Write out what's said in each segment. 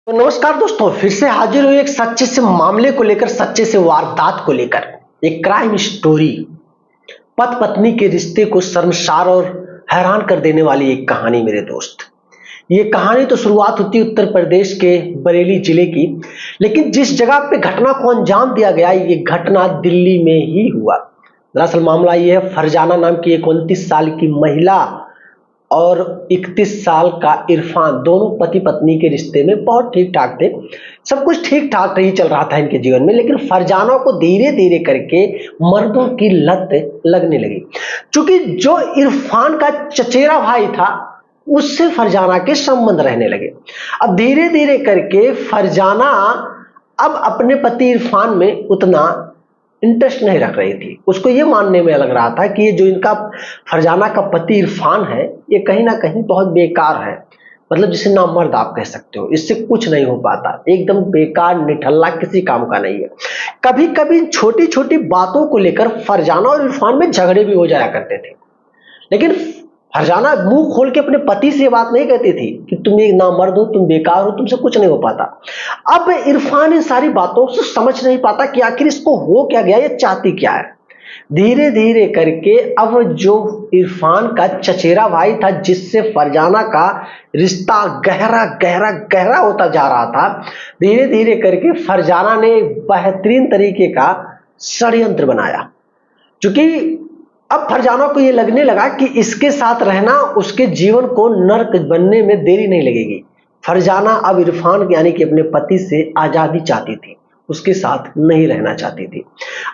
तो नमस्कार दोस्तों, फिर से हाजिर हुई एक सच्चे से मामले को लेकर, सच्चे से वारदात को लेकर। एक क्राइम स्टोरी, पति पत्नी के रिश्ते को शर्मसार और हैरान कर देने वाली एक कहानी मेरे दोस्त। ये कहानी तो शुरुआत होती है उत्तर प्रदेश के बरेली जिले की, लेकिन जिस जगह पे घटना को अंजाम दिया गया, ये घटना दिल्ली में ही हुआ। दरअसल मामला ये है, फरजाना नाम की एक 29 साल की महिला और 31 साल का इरफान, दोनों पति पत्नी के रिश्ते में बहुत ठीक ठाक थे। सब कुछ ठीक ठाक ही चल रहा था इनके जीवन में, लेकिन फरजाना को धीरे धीरे करके मर्दों की लत लगने लगी। क्योंकि जो इरफान का चचेरा भाई था, उससे फरजाना के संबंध रहने लगे। अब धीरे धीरे करके फरजाना अब अपने पति इरफान में उतना इंटरेस्ट नहीं रख रही थी। उसको ये मानने में लग रहा था कि ये जो इनका फरजाना का पति इरफान है, ये कहीं ना कहीं बहुत बेकार है। मतलब जिसे नामर्द आप कह सकते हो, इससे कुछ नहीं हो पाता, एकदम बेकार निठल्ला, किसी काम का नहीं है। कभी कभी छोटी छोटी बातों को लेकर फरजाना और इरफान में झगड़े भी हो जाया करते थे, लेकिन फरजाना मुंह खोल के अपने पति से बात नहीं कहती थी कि तुम एक नामर्द हो, तुम बेकार हो, तुमसे कुछ नहीं हो पाता। अब इरफान इन सारी बातों से समझ नहीं पाता कि आखिर इसको हो क्या गया, ये चाहती क्या है। धीरे धीरे करके अब जो इरफान का चचेरा भाई था, जिससे फरजाना का रिश्ता गहरा गहरा गहरा होता जा रहा था, धीरे धीरे करके फरजाना ने बेहतरीन तरीके का षड्यंत्र बनाया। क्योंकि अब फरजाना को यह लगने लगा कि इसके साथ रहना उसके जीवन को नर्क बनने में देरी नहीं लगेगी। फरजाना अब इरफान यानी कि अपने पति से आजादी चाहती थी, उसके साथ नहीं रहना चाहती थी।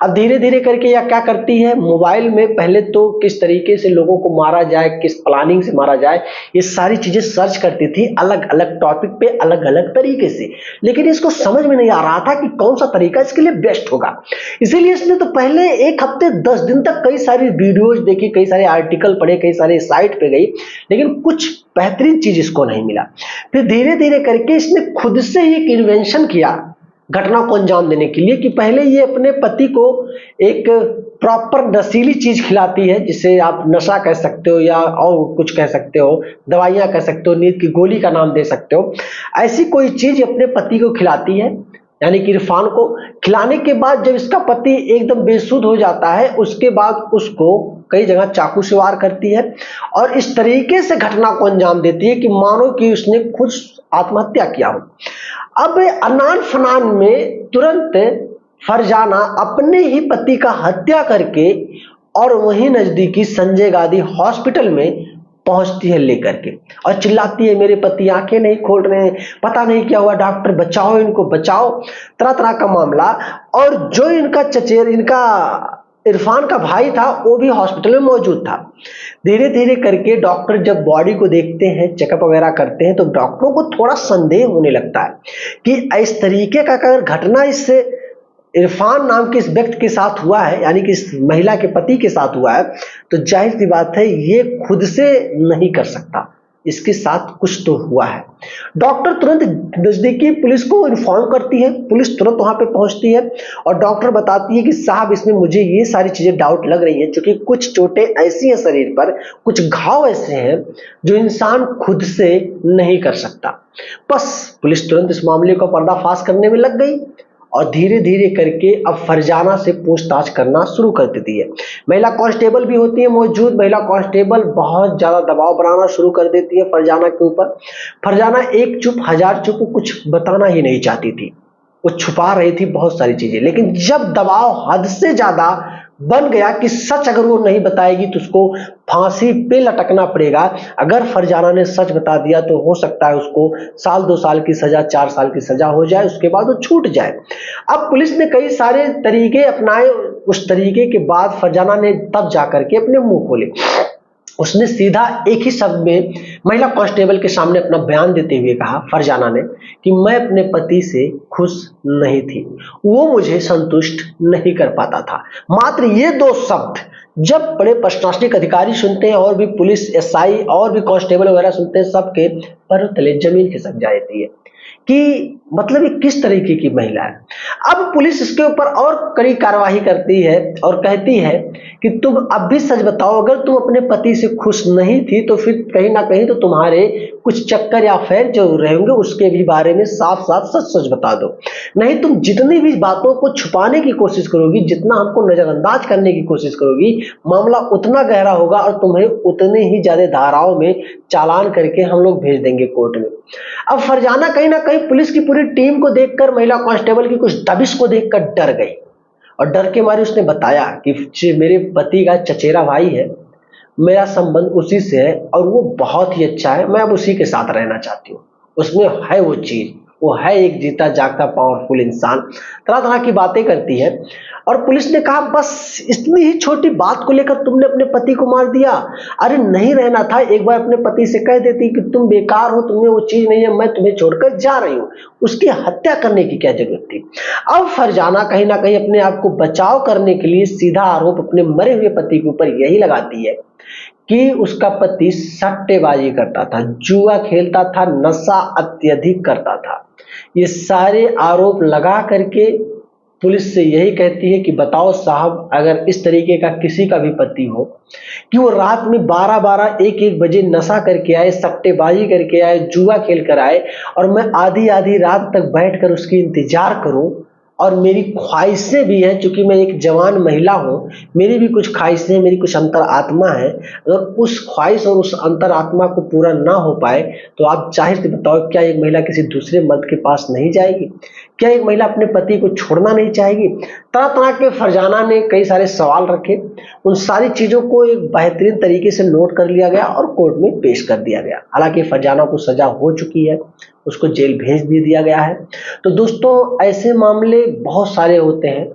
अब धीरे धीरे करके यह क्या करती है, मोबाइल में पहले तो किस तरीके से लोगों को मारा जाए, किस प्लानिंग से मारा जाए, ये सारी चीजें सर्च करती थी, अलग अलग टॉपिक पे अलग अलग तरीके से। लेकिन इसको समझ में नहीं आ रहा था कि कौन सा तरीका इसके लिए बेस्ट होगा। इसीलिए इसने तो पहले एक हफ्ते 10 दिन तक कई सारी वीडियोज देखी, कई सारे आर्टिकल पढ़े, कई सारे साइट पे गई, लेकिन कुछ बेहतरीन चीज इसको नहीं मिला। फिर धीरे धीरे करके इसने खुद से एक इन्वेंशन किया घटना को अंजाम देने के लिए, कि पहले ये अपने पति को एक प्रॉपर नशीली चीज खिलाती है, जिसे आप नशा कह सकते हो या और कुछ कह सकते हो, दवाइयां कह सकते हो, नींद की गोली का नाम दे सकते हो। ऐसी कोई चीज अपने पति को खिलाती है, यानी कि इरफान को। खिलाने के बाद जब इसका पति एकदम बेसुध हो जाता है, उसके बाद उसको कई जगह चाकू से वार करती है और इस तरीके से घटना को अंजाम देती है कि मानो कि उसने खुद आत्महत्या किया हो। अब अनान फनान में तुरंत फरजाना अपने ही पति का हत्या करके और वहीं नजदीकी संजय गांधी हॉस्पिटल में पहुंचती है लेकर के, और चिल्लाती है, मेरे पति आंखें नहीं खोल रहे हैं, पता नहीं क्या हुआ, डॉक्टर बचाओ इनको, बचाओ। तरह तरह का मामला। और जो इनका इरफान का भाई था, वो भी हॉस्पिटल में मौजूद था। धीरे धीरे करके डॉक्टर जब बॉडी को देखते हैं, चेकअप वगैरह करते हैं, तो डॉक्टरों को थोड़ा संदेह होने लगता है कि इस तरीके का अगर घटना इससे इरफान नाम के इस व्यक्ति के साथ हुआ है, यानी कि इस महिला के पति के साथ हुआ है, तो जाहिर सी बात है ये खुद से नहीं कर सकता, इसके साथ कुछ तो हुआ है। डॉक्टर तुरंत नजदीकी पुलिस को इन्फॉर्म करती है, पुलिस तुरंत वहां पे पहुंचती है और डॉक्टर बताती है कि साहब, इसमें मुझे ये सारी चीजें डाउट लग रही है, क्योंकि कुछ चोटें ऐसी हैं शरीर पर, कुछ घाव ऐसे हैं जो इंसान खुद से नहीं कर सकता। बस पुलिस तुरंत इस मामले को पर्दाफाश करने में लग गई और धीरे धीरे करके अब फरजाना से पूछताछ करना शुरू कर देती है। महिला कांस्टेबल भी होती है मौजूद। महिला कांस्टेबल बहुत ज्यादा दबाव बनाना शुरू कर देती है फरजाना के ऊपर। फरजाना एक चुप हजार चुप, कुछ बताना ही नहीं चाहती थी, वो छुपा रही थी बहुत सारी चीजें। लेकिन जब दबाव हद से ज्यादा बन गया कि सच अगर वो नहीं बताएगी तो उसको फांसी पे लटकना पड़ेगा, अगर फरजाना ने सच बता दिया तो हो सकता है उसको 1-2 साल की सजा, 4 साल की सजा हो जाए, उसके बाद वो छूट जाए। अब पुलिस ने कई सारे तरीके अपनाए। उस तरीके के बाद फरजाना ने तब जाकर के अपने मुंह खोले। उसने सीधा एक ही शब्द में महिला कांस्टेबल के सामने अपना बयान देते हुए कहा, फरजाना ने, कि मैं अपने पति से खुश नहीं थी, वो मुझे संतुष्ट नहीं कर पाता था। मात्र ये 2 शब्द जब बड़े प्रशासनिक अधिकारी सुनते हैं, और भी पुलिस एसआई और भी कांस्टेबल वगैरह सुनते हैं, सबके पैरों तले जमीन खिसक जाती है कि मतलब ये किस तरीके की महिला है। अब पुलिस इसके ऊपर और कड़ी कार्यवाही करती है और कहती है कि तुम अब भी सच बताओ, अगर तुम अपने पति से खुश नहीं थी तो फिर कहीं ना कहीं तो तुम्हारे कुछ चक्कर या अफेयर जो रहेंगे उसके भी बारे में साफ साफ सच सच बता दो। नहीं तुम जितनी भी बातों को छुपाने की कोशिश करोगी, जितना हमको नजरअंदाज करने की कोशिश करोगी, मामला उतना गहरा होगा और तुम्हें उतने ही ज्यादा धाराओं में चालान करके हम लोग भेज देंगे कोर्ट में। अब फरजाना कहीं ना कहीं पुलिस की पूरी टीम को देखकर, महिला कांस्टेबल की कुछ दबिश को देखकर डर गई और डर के मारे उसने बताया कि मेरे पति का चचेरा भाई है, मेरा संबंध उसी से है और वो बहुत ही अच्छा है, मैं अब उसी के साथ रहना चाहती हूँ। उसमें है वो चीज, वो है एक जीता जागता पावरफुल इंसान, तरह तरह की बातें करती है। और पुलिस ने कहा बस इतनी ही छोटी बात को लेकर तुमने अपने पति को मार दिया? अरे नहीं रहना था, एक बार अपने पति से कह देती कि तुम बेकार हो, तुम्हें वो चीज नहीं है, मैं तुम्हें छोड़कर जा रही हूँ। उसकी हत्या करने की क्या जरूरत थी? अब फरजाना कहीं ना कहीं अपने आप को बचाव करने के लिए सीधा आरोप अपने मरे हुए पति के ऊपर यही लगाती है कि उसका पति सट्टेबाजी करता था, जुआ खेलता था, नशा अत्यधिक करता था। ये सारे आरोप लगा करके पुलिस से यही कहती है कि बताओ साहब, अगर इस तरीके का किसी का भी पति हो कि वो रात में 12-12, 1-1 बजे नशा करके आए, सट्टेबाजी करके आए, जुआ खेल कर आए और मैं आधी आधी रात तक बैठकर उसकी इंतजार करूं, और मेरी ख्वाहिशें भी हैं, क्योंकि मैं एक जवान महिला हूं, मेरी भी कुछ ख्वाहिशें, मेरी कुछ अंतर आत्मा है, अगर उस ख्वाहिश और उस अंतर आत्मा को पूरा ना हो पाए तो आप जाहिर से बताओ, क्या एक महिला किसी दूसरे मर्द के पास नहीं जाएगी? क्या एक महिला अपने पति को छोड़ना नहीं चाहेगी? तरह तरह के फरजाना ने कई सारे सवाल रखे, उन सारी चीजों को एक बेहतरीन तरीके से नोट कर लिया गया और कोर्ट में पेश कर दिया गया। हालांकि फरजाना को सजा हो चुकी है, उसको जेल भेज भी दिया गया है। तो दोस्तों ऐसे मामले बहुत सारे होते हैं,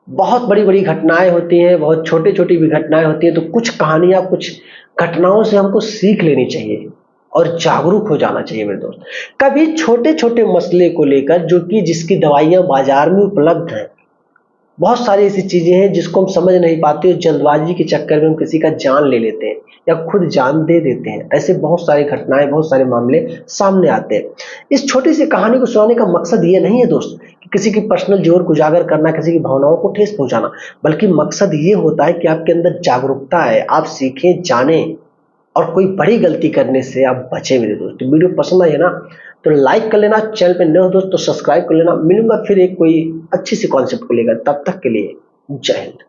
बहुत बड़ी बड़ी घटनाएं होती हैं, बहुत छोटी छोटी भी घटनाएं होती हैं। तो कुछ कहानियां, कुछ घटनाओं से हमको सीख लेनी चाहिए और जागरूक हो जाना चाहिए मेरे दोस्त। कभी छोटे छोटे मसले को लेकर, जो कि जिसकी दवाइयां बाजार में उपलब्ध हैं, बहुत सारी ऐसी चीजें हैं जिसको हम समझ नहीं पाते, जल्दबाजी के चक्कर में हम किसी का जान ले लेते हैं या खुद जान दे देते हैं। ऐसे बहुत सारी घटनाएं, बहुत सारे मामले सामने आते हैं। इस छोटी सी कहानी को सुनाने का मकसद ये नहीं है दोस्त कि किसी की पर्सनल जोर को उजागर करना, किसी की भावनाओं को ठेस पहुंचाना, बल्कि मकसद ये होता है कि आपके अंदर जागरूकता है, आप सीखें, जानें और कोई बड़ी गलती करने से आप बचे मेरे दोस्त। तो वीडियो पसंद आई है ना तो लाइक कर लेना, चैनल पे नए हो दोस्त तो सब्सक्राइब कर लेना। मिलूंगा फिर एक कोई अच्छी सी कॉन्सेप्ट को लेकर, तब तक के लिए जय हिंद।